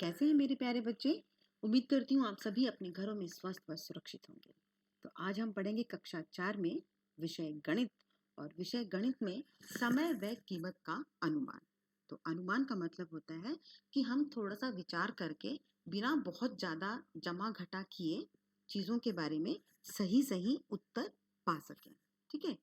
कैसे हैं मेरे प्यारे बच्चे। उम्मीद करती हूँ आप सभी अपने घरों में स्वस्थ व सुरक्षित होंगे। तो आज हम पढ़ेंगे कक्षा 4 में विषय गणित और विषय गणित में समय व कीमत का अनुमान। तो अनुमान का मतलब होता है कि हम थोड़ा सा विचार करके बिना बहुत ज़्यादा जमा घटा किए चीज़ों के बारे में सही सही उत्तर पा सकें। ठीक है,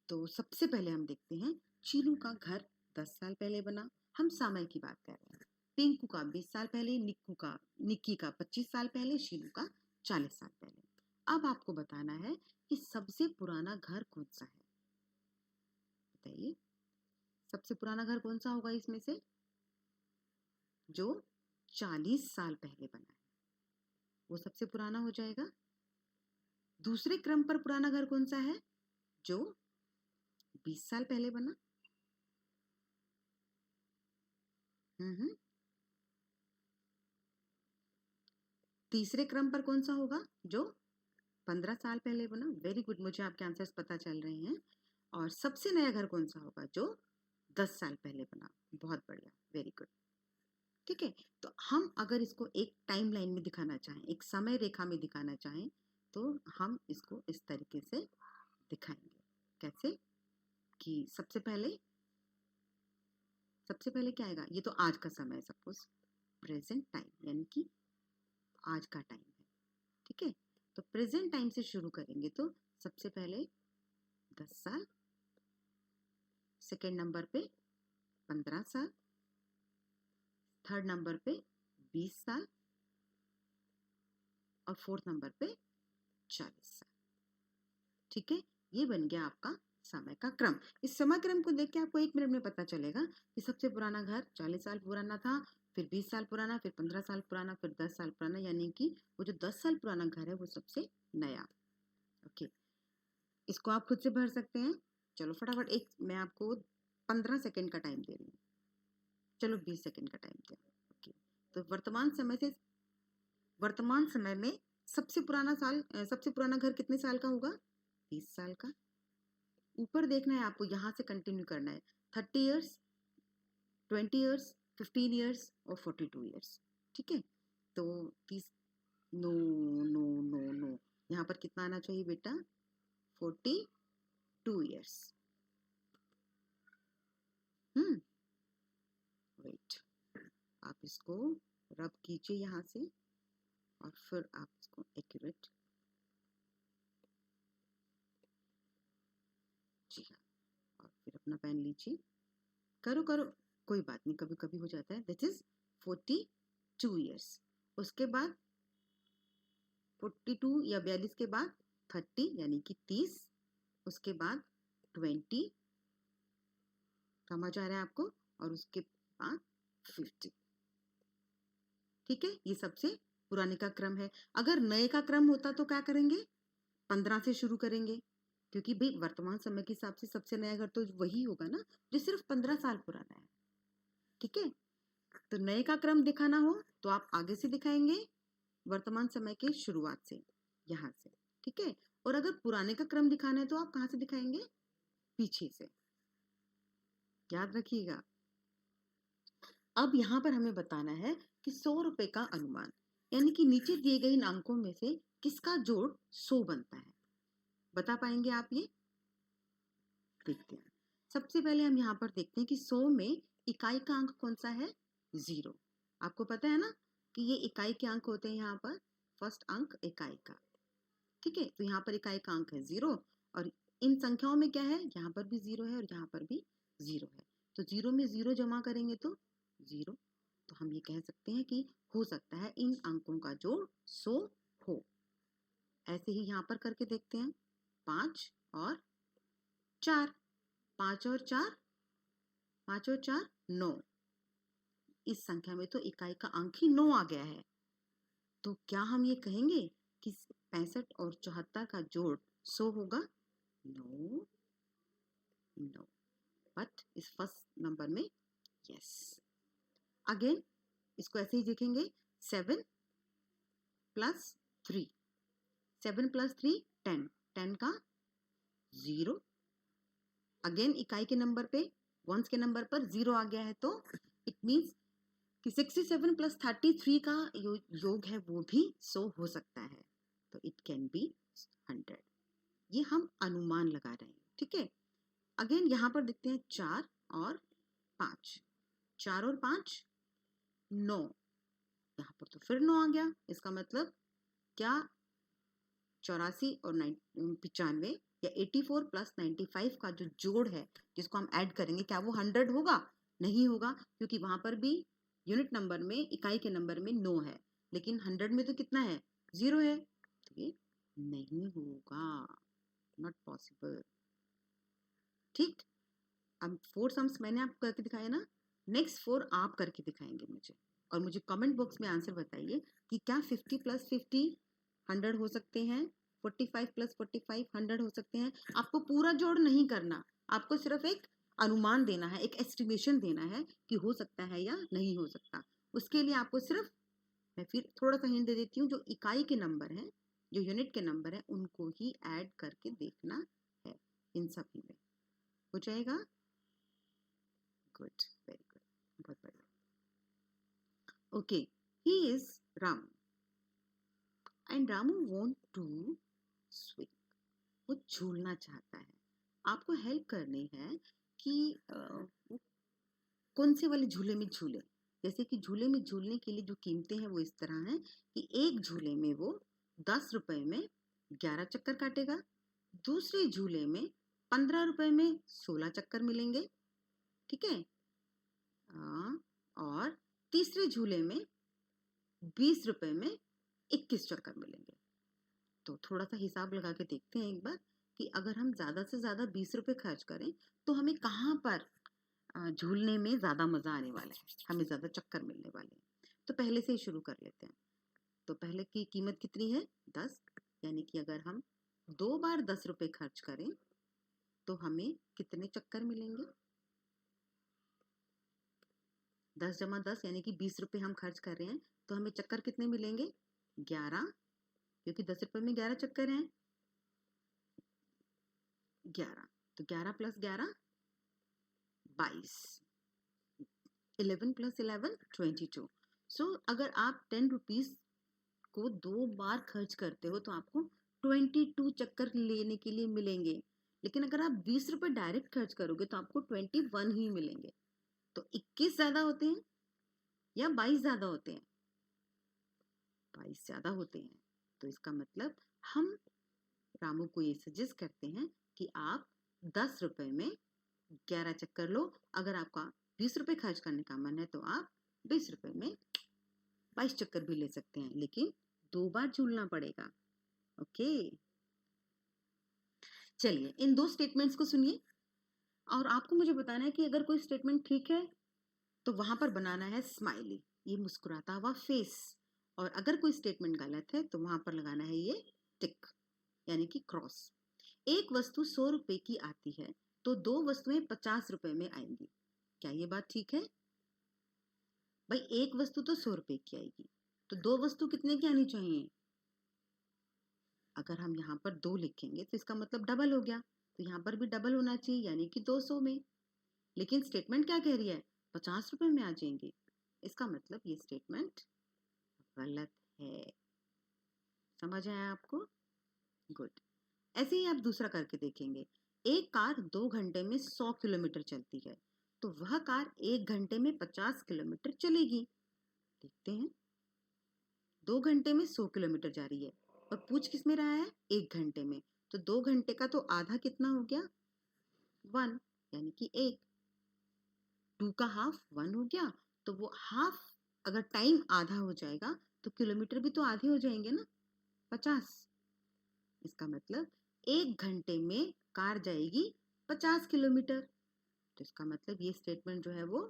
तो सबसे पहले हम देखते हैं चीलू का घर 10 साल पहले बना। हम समय की बात कर रहे हैं। पिंकू का 20 साल पहले, निक्की का 25 साल पहले, शीलू का 40 साल पहले। अब आपको बताना है कि सबसे पुराना घर कौन सा है। बताइए, सबसे पुराना घर कौन सा होगा इसमें से? जो 40 साल पहले बना है वो सबसे पुराना हो जाएगा। दूसरे क्रम पर पुराना घर कौन सा है? जो 20 साल पहले बना। हम्म। तीसरे क्रम पर कौन सा होगा? जो 15 साल पहले बना। वेरी गुड, मुझे आपके आंसर्स पता चल रहे हैं। और सबसे नया घर कौन सा होगा? जो 10 साल पहले बना। बहुत बढ़िया, वेरी गुड। ठीक है, तो हम अगर इसको एक टाइम लाइन में दिखाना चाहें, एक समय रेखा में दिखाना चाहें, तो हम इसको इस तरीके से दिखाएंगे। कैसे? कि सबसे पहले क्या आएगा? ये तो आज का समय है, सपोज प्रेजेंट टाइम, यानी कि आज का टाइम है। ठीक है, तो प्रेजेंट टाइम से शुरू करेंगे तो सबसे पहले 10 साल, सेकेंड नंबर पे 15 साल, थर्ड नंबर पे 20 साल और फोर्थ नंबर पे 40 साल। ठीक है, ये बन गया आपका समय का क्रम। इस समय क्रम को देख के आपको 1 मिनट में पता चलेगा कि सबसे पुराना घर 40 साल पुराना था, फिर 20 साल पुराना, फिर 15 साल पुराना, फिर 10 साल पुराना, यानी कि वो जो 10 साल पुराना घर है वो सबसे नया। ओके, इसको आप खुद से भर सकते हैं। चलो फटाफट, मैं आपको 15 सेकेंड का टाइम दे रही हूँ। चलो 20 सेकेंड का टाइम दे रही हूँ। ओके, तो वर्तमान समय में सबसे पुराना घर कितने साल का होगा? 20 साल का। ऊपर देखना है आपको, यहां से कंटिन्यू करना है। 30 ईयर्स, 20 ईयर्स, 15 ईयर्स और 42 ईयर्स। ठीक है, तो 30, नो नो नो नो, यहाँ पर कितना आना चाहिए बेटा? 42 ईयर्स। वेट, आप इसको रब कीजिए यहाँ से और फिर आप इसको एक्यूरेट। जी हाँ, और फिर अपना पेन लीजिए। करो करो, कोई बात नहीं, कभी कभी हो जाता है। This is 42 years. उसके बाद 42 या 42 के बाद 30 यानी कि 30, उसके बाद 20, समझ आ रहा है आपको, और उसके बाद 50। ठीक है, ये सबसे पुराने का क्रम है। अगर नए का क्रम होता तो क्या करेंगे? 15 से शुरू करेंगे, क्योंकि भाई वर्तमान समय के हिसाब से सबसे नया घर तो वही होगा ना जो सिर्फ 15 साल पुराना है। ठीक है, तो नए का क्रम दिखाना हो तो आप आगे से दिखाएंगे, वर्तमान समय के शुरुआत से, यहां से। ठीक है, और अगर पुराने का क्रम दिखाना है तो आप कहां से दिखाएंगे? पीछे से। याद रखिएगा। अब यहां पर हमें बताना है कि 100 रुपए का अनुमान, यानी कि नीचे दिए गए इन अंकों में से किसका जोड़ 100 बनता है। बता पाएंगे आप ये? देखते हैं। सबसे पहले हम यहाँ पर देखते हैं कि 100 में इकाई का अंक कौन सा है? 0। आपको पता है ना कि ये इकाई के अंक होते हैं। यहाँ पर फर्स्ट अंक इकाई का। ठीक है, तो यहाँ पर इकाई का अंक है 0, और इन संख्याओं में क्या है? यहाँ पर भी 0 है और यहाँ पर भी 0 है। तो 0 में 0 जमा करेंगे तो 0। तो हम ये कह सकते हैं कि हो सकता है इन अंकों का जोड़ 100 हो। ऐसे ही यहाँ पर करके देखते हैं। 5 और 4, 5 और 4, 5 और 4 9। इस संख्या में तो इकाई का अंक ही 9 आ गया है। तो क्या हम ये कहेंगे कि 65 और 74 का जोड़ 100 होगा? नो नो, बट इस फर्स्ट नंबर में यस। अगेन इसको ऐसे ही देखेंगे। 7 प्लस 3, 7 प्लस 3 10, 10 का 0। अगेन इकाई के नंबर पे, वंस के नंबर पर 0 आ गया है, तो इट मीन्स कि 67 प्लस 33 का योग है वो भी 100 हो सकता है, तो इट कैन बी 100। ये हम अनुमान लगा रहे हैं, ठीक है। अगेन यहाँ पर देखते हैं 4 और 5, 4 और 5 9, यहाँ पर तो फिर 9 आ गया। इसका मतलब क्या 84 और 95 या 84 प्लस 95 का जो जोड़ है जिसको हम ऐड करेंगे, क्या वो 100 होगा? नहीं होगा, क्योंकि वहां पर भी यूनिट नंबर में, इकाई के नंबर में 9 है, लेकिन 100 में तो कितना है? 0 है, तो ये नहीं होगा, नॉट पॉसिबल। ठीक, अब 4 सम्स मैंने आपको करके दिखाया ना, नेक्स्ट 4 आप करके दिखाएंगे मुझे, और मुझे कमेंट बॉक्स में आंसर बताइए कि क्या 50 प्लस 50 100 हो सकते हैं, 45 प्लस 45 100 हो सकते हैं। आपको पूरा जोड़ नहीं करना, आपको सिर्फ एक अनुमान देना है, एक एस्टिमेशन देना है कि हो सकता है या नहीं हो सकता। उसके लिए आपको सिर्फ, मैं फिर थोड़ा सा हिंट दे देती हूँ, जो इकाई के नंबर हैं, जो यूनिट के नंबर हैं, उनको ही ऐड करके देखना है इन सभी में। हो जाएगा? गुड, वेरी गुड, बहुत बढ़िया। Okay, he is Ramu and Ramu want to swing. वो झूलना चाहता है। आपको हेल्प करनी है कि वो कौन से वाले झूले में झूले। जैसे कि झूले में झूलने के लिए जो कीमतें हैं वो इस तरह हैं कि एक झूले में वो 10 रुपए में 11 चक्कर काटेगा, दूसरे झूले में 15 रुपए में 16 चक्कर मिलेंगे, ठीक है। और तीसरे झूले में 20 रुपए में 21 चक्कर मिलेंगे। तो थोड़ा सा हिसाब लगा के देखते हैं एक बार कि अगर हम ज़्यादा से ज़्यादा 20 रुपए खर्च करें तो हमें कहाँ पर झूलने में ज़्यादा मज़ा आने वाला है, हमें ज़्यादा चक्कर मिलने वाले हैं। तो पहले से ही शुरू कर लेते हैं। तो पहले की कीमत कितनी है? 10, यानी कि अगर हम 2 बार 10 रुपए खर्च करें तो हमें कितने चक्कर मिलेंगे? 10 जमा 10 यानी कि 20 रुपए हम खर्च कर रहे हैं, तो हमें चक्कर कितने मिलेंगे? 11, क्योंकि 10 रुपए में 11 चक्कर हैं, 11। तो 11 प्लस 11 22, 11 प्लस 11 22। सो अगर आप 10 रुपीज को 2 बार खर्च करते हो तो आपको 22 चक्कर लेने के लिए मिलेंगे। लेकिन अगर आप 20 रुपए डायरेक्ट खर्च करोगे तो आपको 21 ही मिलेंगे। तो 21 ज्यादा होते हैं या 22 ज्यादा होते हैं? 22 ज्यादा होते हैं। तो इसका मतलब हम रामू को ये सजेस्ट करते हैं कि आप 10 रुपए में 11 चक्कर लो। अगर आपका 20 रुपए खर्च करने का मन है तो आप 20 रुपए में 22 चक्कर भी ले सकते हैं, लेकिन 2 बार झूलना पड़ेगा। ओके, चलिए इन 2 स्टेटमेंट्स को सुनिए और आपको मुझे बताना है कि अगर कोई स्टेटमेंट ठीक है तो वहां पर बनाना है स्माइली, ये मुस्कुराता हुआ फेस, और अगर कोई स्टेटमेंट गलत है तो वहां पर लगाना है ये टिक, यानी कि क्रॉस। एक वस्तु 100 रुपए की आती है तो 2 वस्तुएं 50 रुपए में आएंगी। क्या ये बात ठीक है? भाई एक वस्तु तो 100 रुपए की आएगी, तो 2 वस्तु कितने की आनी चाहिए? अगर हम यहाँ पर 2 लिखेंगे तो इसका मतलब डबल हो गया, तो यहाँ पर भी डबल होना चाहिए, यानी कि 200 में। लेकिन स्टेटमेंट क्या कह रही है? 50 रुपए में आ जाएंगे। इसका मतलब ये स्टेटमेंट गलत है। समझ आया आपको? गुड। ऐसे ही आप दूसरा करके देखेंगे। एक कार 2 घंटे में 100 किलोमीटर चलती है, तो वह कार 1 घंटे में 50 किलोमीटर चलेगी। देखते हैं, 2 घंटे में 100 किलोमीटर जा रही है और पूछ किस में रहा है? 1 घंटे में। तो 2 घंटे का तो आधा कितना हो गया? 1, यानी कि 1। 2 का हाफ 1 हो गया, तो वो हाफ अगर टाइम आधा हो जाएगा तो किलोमीटर भी तो आधे हो जाएंगे ना, 50। इसका मतलब 1 घंटे में कार जाएगी 50 किलोमीटर। तो इसका मतलब ये स्टेटमेंट जो है वो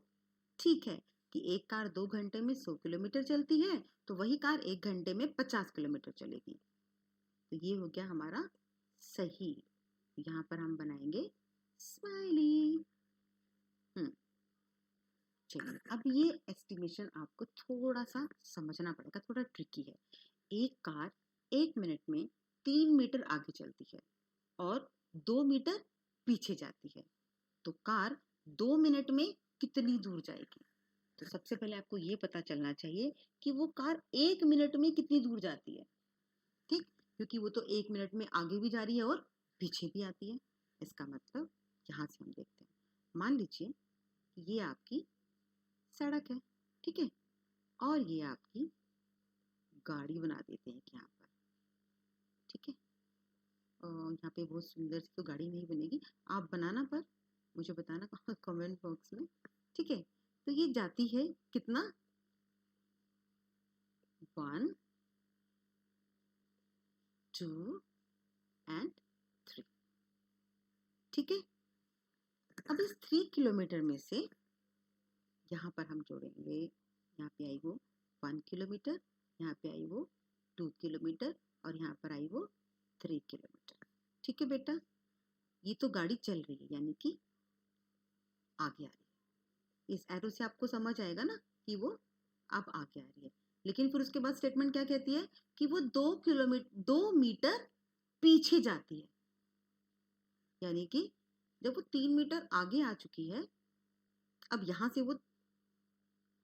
ठीक है कि एक कार 2 घंटे में 100 किलोमीटर चलती है तो वही कार 1 घंटे में 50 किलोमीटर चलेगी। तो ये हो गया हमारा सही। यहाँ पर हम बनाएंगे स्माइली। चलिए, अब ये एस्टिमेशन आपको थोड़ा सा समझना पड़ेगा, थोड़ा ट्रिकी है। एक कार 1 मिनट में 3 मीटर आगे चलती है और 2 मीटर पीछे जाती है, तो कार 2 मिनट में कितनी दूर जाएगी? तो सबसे पहले आपको ये पता चलना चाहिए कि वो कार 1 मिनट में कितनी दूर जाती है, ठीक? क्योंकि वो तो 1 मिनट में आगे भी जा रही है और पीछे भी आती है। इसका मतलब यहाँ से हम देखते हैं, मान लीजिए ये आपकी सड़क है, ठीक है? और ये आपकी गाड़ी बना देते हैं यहाँ पर, ठीक है? यहाँ पे बहुत सुंदर सी तो गाड़ी नहीं बनेगी, आप बनाना पर मुझे बताना कमेंट बॉक्स में, ठीक है? तो ये जाती है कितना, 1 2 एंड 3, ठीक है? अब इस 3 किलोमीटर में से यहाँ पर हम जोड़ेंगे, यहाँ पे आई वो 1 किलोमीटर, यहाँ पे आई वो 2 किलोमीटर और यहाँ पर आई वो 3 किलोमीटर, ठीक है बेटा? ये तो गाड़ी चल रही है यानी कि आगे आ रही है। इस एरो से आपको समझ आएगा ना कि वो अब आगे आ रही है। लेकिन फिर उसके बाद स्टेटमेंट क्या कहती है कि वो 2 मीटर पीछे जाती है, यानी कि जब वो 3 मीटर आगे आ चुकी है, अब यहां से वो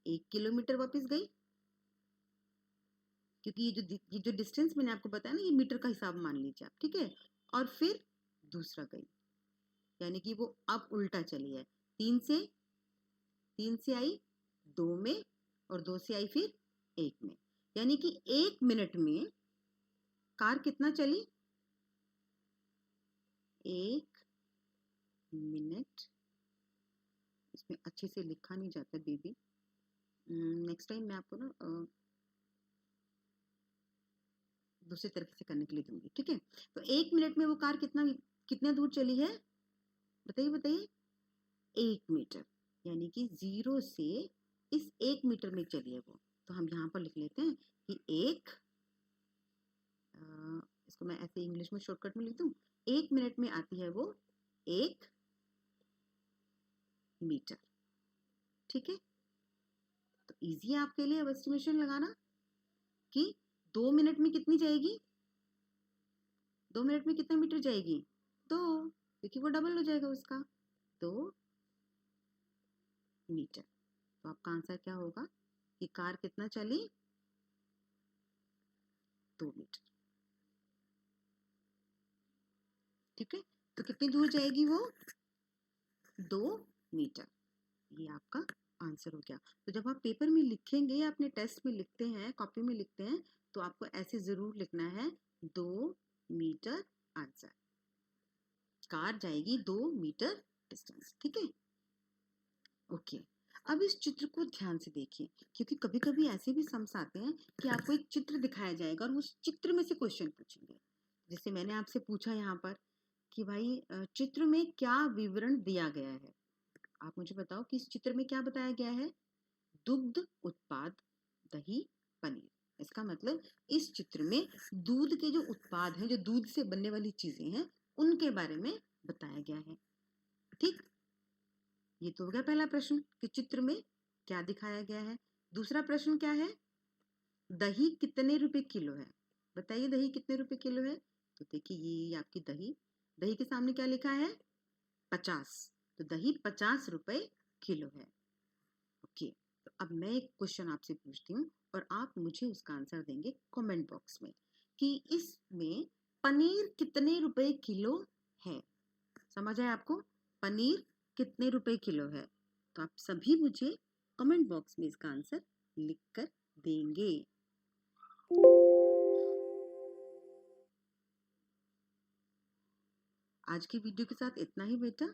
1 किलोमीटर वापस गई, क्योंकि ये जो डिस्टेंस मैंने आपको बताया ना, ये मीटर का हिसाब मान लीजिए आप, ठीक है? और फिर दूसरा गई, यानी कि वो अब उल्टा चली है, 3 से आई 2 में और 2 से आई फिर 1 में, यानी कि 1 मिनट में कार कितना चली, 1 मिनट, इसमें अच्छे से लिखा नहीं जाता बेबी, नेक्स्ट टाइम मैं आपको ना दूसरे तरीके से करने के लिए दूंगी, ठीक है? तो 1 मिनट में वो कार कितना दूर चली है, बताइए बताइए, 1 मीटर, यानी कि 0 से इस 1 मीटर में चली है वो। तो हम यहाँ पर लिख लेते हैं कि इसको मैं ऐसे इंग्लिश में शॉर्टकट में लिख दूं, 1 मिनट में आती है वो 1 मीटर, ठीक है? तो इजी है आपके लिए अब एस्टिमेशन लगाना कि 2 मिनट में कितनी जाएगी, 2 मिनट में कितना मीटर जाएगी, 2, क्योंकि वो डबल हो जाएगा उसका, 2 मीटर। तो आपका आंसर क्या होगा कि कार कितना चली, 2 मीटर, ठीक है? तो कितनी दूर जाएगी वो, 2 मीटर, ये आपका आंसर हो गया। तो जब आप पेपर में लिखेंगे या अपने टेस्ट में लिखते हैं, कॉपी में लिखते हैं, तो आपको ऐसे जरूर लिखना है 2 मीटर आंसर, कार जाएगी 2 मीटर डिस्टेंस, ठीक है? ओके, अब इस चित्र को ध्यान से देखिए, क्योंकि कभी कभी ऐसे भी सम्स आते हैं कि आपको एक चित्र दिखाया जाएगा और उस चित्र में से क्वेश्चन पूछेंगे। जैसे मैंने आपसे पूछा यहाँ पर कि भाई चित्र में क्या विवरण दिया गया है, आप मुझे बताओ कि इस चित्र में क्या बताया गया है, दुग्ध उत्पाद, दही, पनीर। इसका मतलब इस चित्र में दूध के जो उत्पाद हैं, जो दूध से बनने वाली चीजें हैं, उनके बारे में बताया गया है, ठीक? ये तो हो गया पहला प्रश्न कि चित्र में क्या दिखाया गया है। दूसरा प्रश्न क्या है, दही कितने रुपए किलो है, बताइए दही कितने रुपए किलो है। तो देखिए ये आपकी दही, दही के सामने क्या लिखा है, 50, तो दही 50 रुपए किलो है। ओके, तो अब मैं एक क्वेश्चन आपसे पूछती हूँ और आप मुझे उसका आंसर देंगे कमेंट बॉक्स में कि इसमें पनीर कितने रुपए किलो है। समझ आया आपको, पनीर कितने रुपए किलो है? तो आप सभी मुझे कमेंट बॉक्स में इसका आंसर लिख कर देंगे। आज की वीडियो के साथ इतना ही बेटा।